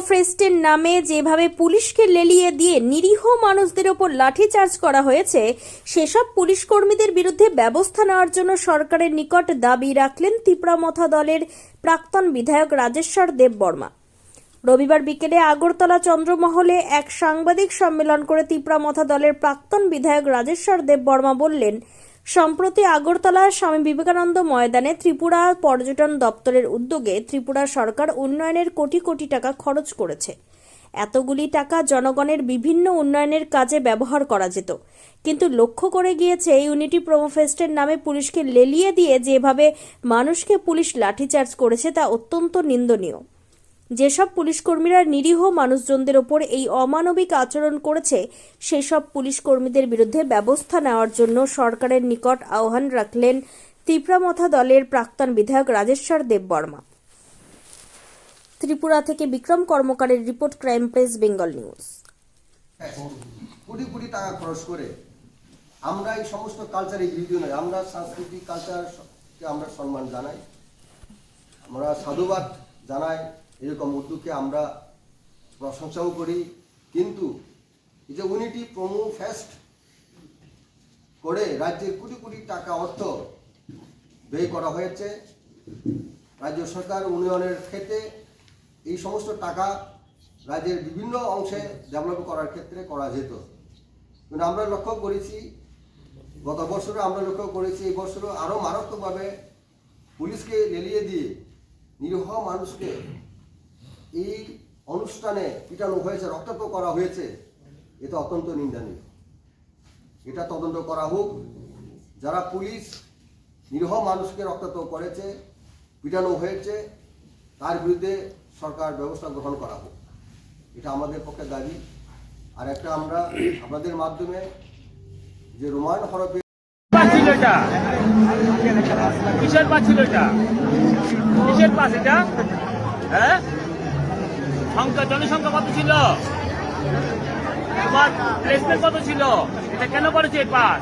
ফেস্টের নামে যেভাবে পুলিশকে লেলিয়ে দিয়ে নিরীহ মানুষদের ওপর লাঠিচার্জ করা হয়েছে, সেসব পুলিশ কর্মীদের বিরুদ্ধে ব্যবস্থা নেওয়ার জন্য সরকারের নিকট দাবি রাখলেন তিপ্রামথা দলের প্রাক্তন বিধায়ক রাজেশ্বর দেববর্মা। রবিবার বিকেলে আগরতলা চন্দ্রমহলে এক সাংবাদিক সম্মেলন করে তিপ্রামথা দলের প্রাক্তন বিধায়ক রাজেশ্বর দেববর্মা বললেন, সম্প্রতি আগরতলার স্বামী বিবেকানন্দ ময়দানে ত্রিপুরা পর্যটন দপ্তরের উদ্যোগে ত্রিপুরা সরকার উন্নয়নের কোটি কোটি টাকা খরচ করেছে। এতগুলি টাকা জনগণের বিভিন্ন উন্নয়নের কাজে ব্যবহার করা যেত, কিন্তু লক্ষ্য করে গিয়েছে ইউনিটি প্রোমো ফেস্টের নামে পুলিশকে লেলিয়ে দিয়ে যেভাবে মানুষকে পুলিশ লাঠিচার্জ করেছে তা অত্যন্ত নিন্দনীয়। যেসব পুলিশ কর্মীরা নিরীহ মানুষজনদের ওপর এই অমানবিক আচরণ করেছে, সেসব পুলিশ কর্মীদের বিরুদ্ধে ব্যবস্থা নেওয়ার জন্য সরকারের নিকট আহ্বান রাখলেন তিপ্রামথা দলের প্রাক্তন বিধায়ক রাজেশ্বর দেববর্মা। ত্রিপুরা থেকে বিক্রম কর্মকারের report, crime press Bengal news. Crore crore টাকা খরচ করে আমরা এই সমস্ত কালচারের বিরোধী নয়, আমরা সাংস্কৃতিক কালচারকে আমরা সম্মান জানাই, আমরা সাধুবাদ জানাই, এরকম উদ্যোগকে আমরা প্রশংসাও করি। কিন্তু এই যে ইউনিটি প্রোমো ফেস্ট করে রাজ্যের কোটি কোটি টাকা অর্থ ব্যয় করা হয়েছে, রাজ্য সরকার উন্নয়নের ক্ষেত্রে এই সমস্ত টাকা রাজ্যের বিভিন্ন অংশে ডেভেলপ করার ক্ষেত্রে করা যেত। কিন্তু আমরা লক্ষ্য করেছি, গত বছরও আমরা লক্ষ্য করেছি, এই বছরও আরও মারাত্মকভাবে পুলিশকে লেলিয়ে দিয়ে নিরীহ মানুষকে এই অনুষ্ঠানে পিটানো হয়েছে, রক্তাক্ত করা হয়েছে। এটা অত্যন্ত নিন্দনীয়। এটা তদন্ত করা হোক, যারা পুলিশ নিরীহ মানুষকে রক্তাক্ত করেছে, পিটানো হয়েছে, তার বিরুদ্ধে সরকার ব্যবস্থা গ্রহণ করা হোক, এটা আমাদের পক্ষে দাবি। আর একটা আমরা আপনাদের মাধ্যমে যে রোমান হরপে কিসের পাস ছিল এটা, কিসের পাস এটা, হ্যাঁ জনসংখ্যা কত ছিল, তোমার প্লেসমেন্ট কত ছিল, এটা কেন করেছে এই পাস?